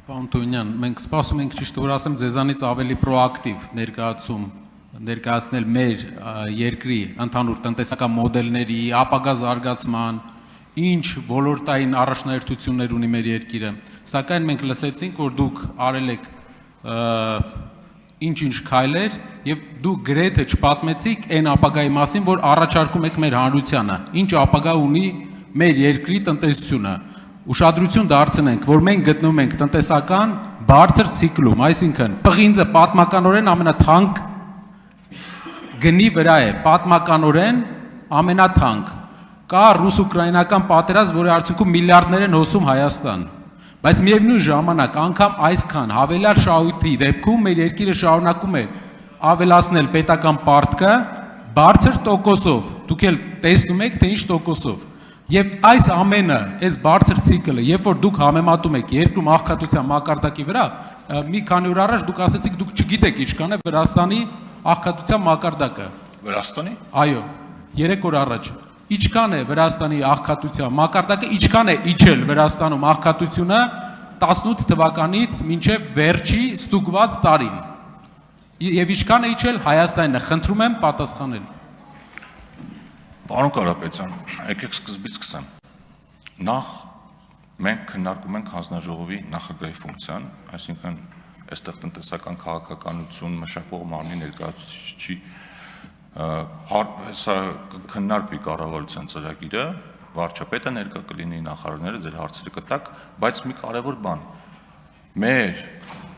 Պարոն Տոնյան, մենք սպասում ենք ճիշտ որ ասեմ ձեզանից ավելի պրոակտիվ ներկայացնել մեր երկրի ընդհանուր տնտեսական մոդելների, ապագա զարգացման, ինչ ոլորտային առաջնահերթություններ ունի մեր երկիրը, սակայն մենք լսեցինք, որ դուք արել եք ինչ-ինչ քայլեր եւ դուք գրեթե չպատմեցիք այն ապագայի մասին, որ առաջարկում եք մեր հանրությանը, ինչ ապագա ունի մեր երկրի տնտեսությունը։ Ուշադրություն դարձնենք, որ մենք գտնվում ենք տնտեսական բարձր ցիկլում, այսինքն պղինձը պատմականորեն ամենաթանկ գնի վրա է, պատմականորեն ամենաթանկ։ Կա ռուս-ուկրաինական պատերազմ, որի արդյունքում միլիարդներ են հոսում Հայաստան։ Բայց միևնույն ժամանակ անգամ այսքան հավելյալ շահույթի դեպքում մեր երկիրը շարունակում է ավելացնել պետական պարտքը բարձր տոկոսով։ Դուք էլ տեսնում եք, թե ինչ տոկոսով։ Եվ այս ամենը, այս բարձր ցիկլը, երբ որ դուք համեմատում եք երկրում աղքատության մակարդակի վրա, մի քանի օր առաջ դուք ասացիք, դուք չգիտեք ինչքան է Վրաստանի աղքատության մակարդակը։ Վրաստանի։ Այո, 3 օր առաջ։ Ինչքան է Վրաստանի աղքատության մակարդակը, ինչքան է իջել Վրաստանում աղքատությունը 18 թվականից մինչև վերջի ստուգված տարին։ Եվ ինչքան է իջել Հայաստանը, խնդրում եմ պատասխանել։ Պարոն Կարապետյան, եկեք սկզբից սկսեմ։ Նախ մենք քննարկում ենք հանձնաժողովի նախագահի ֆունկցիան, այսինքն այստեղ տնտեսական քաղաքականություն մշակող մարմնի ներկայացուցիչի սա քննարկվի կառավարության ծրագիրը, վարչապետը ներկա կլինի, նախարարները ձեր հարցերը կտակ, բայց մի կարևոր բան, մեր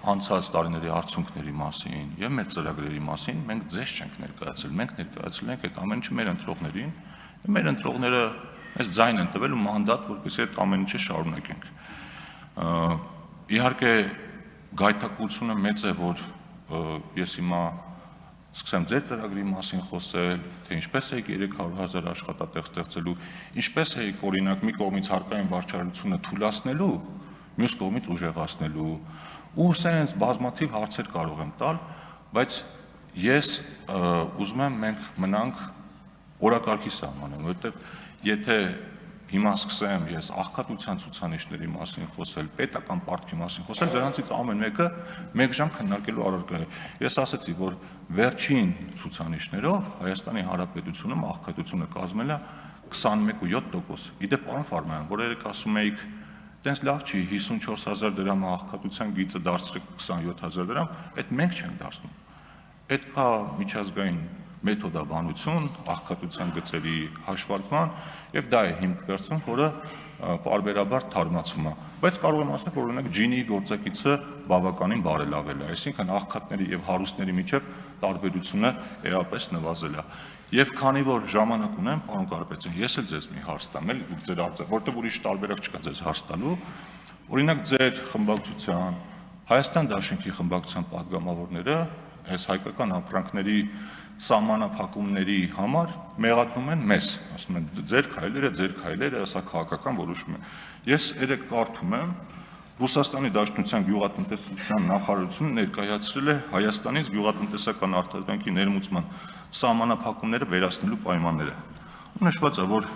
անցած տարիների արդյունքների մասին եւ մեր ծրագրերի մասին մենք ձեզ չենք ներկայացել, մենք ներկայացել ենք այդ ամեն ինչը մեր ընտրողներին, եւ մեր ընտրողները այս ձայն են տվել ու մանդատ, որպեսզի այդ ամեն ինչը շարունակենք։ Իհարկե գայթակղությունը մեծ է, որ ես հիմա սկսեմ ձեր ծրագրի մասին խոսել, թե ինչպես է 300,000 աշխատատեղ ստեղծելու, ինչպես է օրինակ մի կողմից հարկային վարչարությունը թույլատնելու, մյուս կողմից ուժեղացնելու, ու սենց բազմաթիվ հարցեր կարող եմ տալ, բայց ես ուզում եմ մենք մնանք օրակարգի սահմանում, որովհետև եթե հիմա սկսեմ ես աղքատության ցուցանիշների մասին խոսել, պետական պարտքի մասին խոսել, դրանցից ամեն մեկը 1 ժամ քննարկելու առարկա է։ Ես ասացի, որ վերջին ցուցանիշներով Հայաստանի Հանրապետությունում աղքատությունը կազմել է 21.7%։ Գիտեք, պարոն Ֆարմայան, որ երեք ասում էիք, տենց լավ չի, 54,000 դրամը աղքատության գիծը դարձրեք 27,000 դրամ, այդ մենք չենք դարձնում։ Պետք է միջազգային մեթոդաբանություն, աղքատության գծերի հաշվարկման, եւ դա է հիմք վերցնում, որը պարբերաբար թարմացվում է։ Բայց կարող եմ ասել, որ օրինակ ջինի գործակիցը բավականին բարելավել է, այսինքն աղքատների եւ հարուստների միջև տարբերությունը էապես նվազել է։ Եվ քանի որ ժամանակ ունեմ, պարոն Կարապետյան, ես էլ ձեզ մի հարց տամ, էլ ձեր հարցը, որտեղ ուրիշ տարբերակ չկա ձեզ հարց տալու, օրինակ ձեր խմբակցության, Հայաստան Դաշինքի խմբակցության падգամավորները այս հայկական ապրանքների սահմանափակումների համար մեղադրում են մեզ, ասում են ձեր քայլերը, սա քաղաքական որոշում է։ Ես երեք կարդում եմ, Ռուսաստանի Դաշնության գյուղատնտեսության նախարարությունը ներկայացրել է Հայաստանից գյուղատնտեսական արտադրանքի ներմուծման սահմանափակումները վերացնելու պայմանները։ Նշված է, որ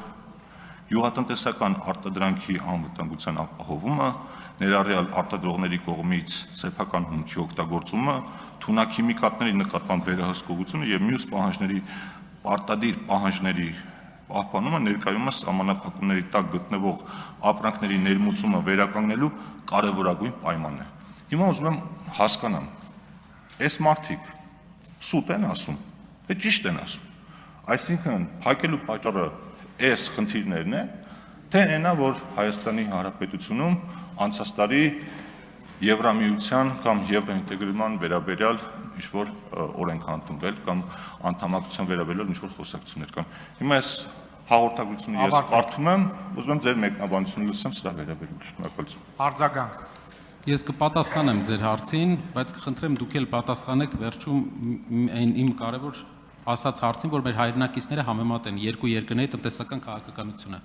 գյուղատնտեսական արտադրանքի անվտանգության ապահովումը, ներառյալ արտադրողների կողմից սեփական հումքի օգտագործումը, թունաքիմիկատների նկատմամբ վերահսկողությունը եւ մյուս պահանջների պարտադիր պահանջների պահպանումը ներկայումս սահմանափակումների տակ գտնվող ապրանքների ներմուծումը վերականգնելու կարևորագույն պայմանն է։ Հիմա ուզում եմ հասկանամ, այս մարդիկ սուտ են ասում, թե ճիշտ են ասում։ Այսինքն փակելու պատճառը այս խնդիրներն է, թե այնա, որ Հայաստանի Հանրապետությունում անցած տարի Եվրամիության կամ եվրոինտեգրման վերաբերյալ ինչ-որ օրենք ընդունվել կամ անդամակցության վերաբերյալ ինչ-որ խոսակցություններ կան։ Հիմա այս հաղորդագրությունը ես կարդում եմ, ուզում եմ ձեր մեկնաբանությունը լսեմ սրա վերաբերյալ։ Շնորհակալություն։ Արձագանք։ Ես կպատասխանեմ ձեր հարցին, բայց կխնդրեմ դուք էլ պատասխանեք վերջում այն իմ կարևոր ասած հարցին, որ մեր հայրենակիցները համեմատեն երկու երկրների տնտեսական քաղաքականությունը։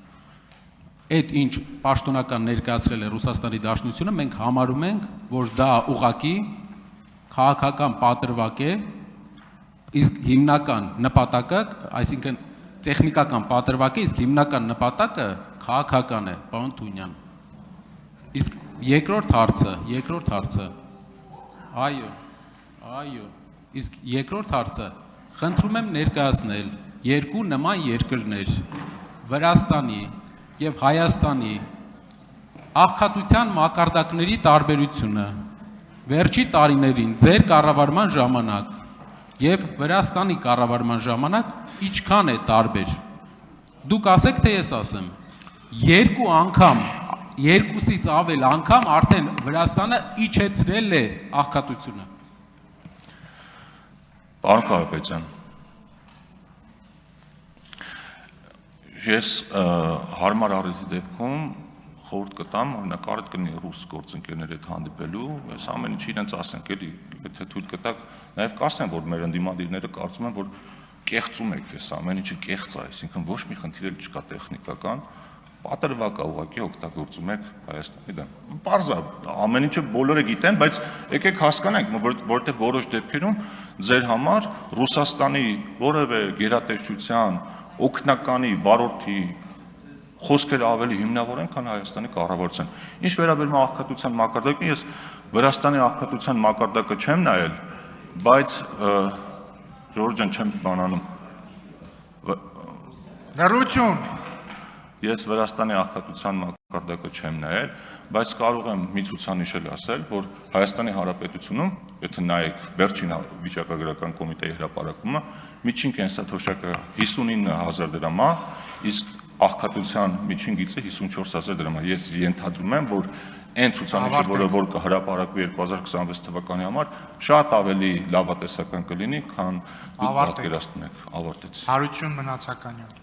Այդ ինչ պաշտոնական ներկայացրել է Ռուսաստանի Դաշնությունը, մենք համարում ենք, որ դա ուղղակի քաղաքական պատրվակ է, իսկ հիմնական նպատակը, այսինքն տեխնիկական պատրվակ է, իսկ հիմնական նպատակը քաղաքական է, պարոն Թունյան։ Իսկ Երկրորդ հարցը։ Այո։ Իսկ երկրորդ հարցը խնդրում եմ ներկայացնել երկու նման երկրներ՝ Վրաստանի եւ Հայաստանի աղքատության մակարդակների տարբերությունը վերջի տարիներին ձեր կառավարման ժամանակ եւ Վրաստանի կառավարման ժամանակ ինչքան է տարբեր։ Դուք ասեք, թե ես ասեմ։ Երկու անգամ, երկուսից ավել անգամ արդեն Վրաստանը իջեցրել է աղքատությունը։ Պարոն Կարապետյան, ես հարմար առիթի դեպքում խորհուրդ կտամ, օրինակ առիթ կլինի ռուս գործընկերների հետ հանդիպելու, ես ամեն ինչ իրենց ասենք, էլի, եթե թույլ կտակ, նաև կասեմ, որ մեր ընդդիմադիրները կարծում են, որ կեղծում եք, ես ամեն ինչը կեղծ է, այսինքն ոչ մի խնդիր էլ չկա տեխնիկական, պատրվակ է ուղղակի օգտագործում եք Հայաստանի դեմ։ Պարզ է, ամեն ինչը բոլորը գիտեն, բայց եկեք հասկանանք, որովհետև որոշ դեպքերում ձեր համար Ռուսաստանի որևէ գերատեսչության, օգնականի, վարորդի խոսքերը ավելի հիմնավոր են, քան Հայաստանի կառավարության։ Ինչ վերաբերում է աղքատության մակարդակին, ես Վրաստանի աղքատության մակարդակը չեմ նայել, բայց Ժորժ ջան չեմ բանանում։ Լռություն։ Ես Վրաստանի աղքատության մակարդակը չեմ նայել, բայց կարող եմ մի ցուցանիշ ասել, որ Հայաստանի Հանրապետությունում, եթե նայեք վերջին վիճակագրական կոմիտեի հրապարակումը, միջին կենսաթոշակը 59000 դրամ է, իսկ աղքատության միջին գիծը 54000 դրամ է։ Ես ենթադրում եմ, որ այն ցուցանիշը, որ կհրապարակվի 2026 թվականի համար, շատ ավելի լավատեսական կլինի, քան դուք պատկերացնում եք։ Ավարտեցի։ Հարություն մնացականյոն։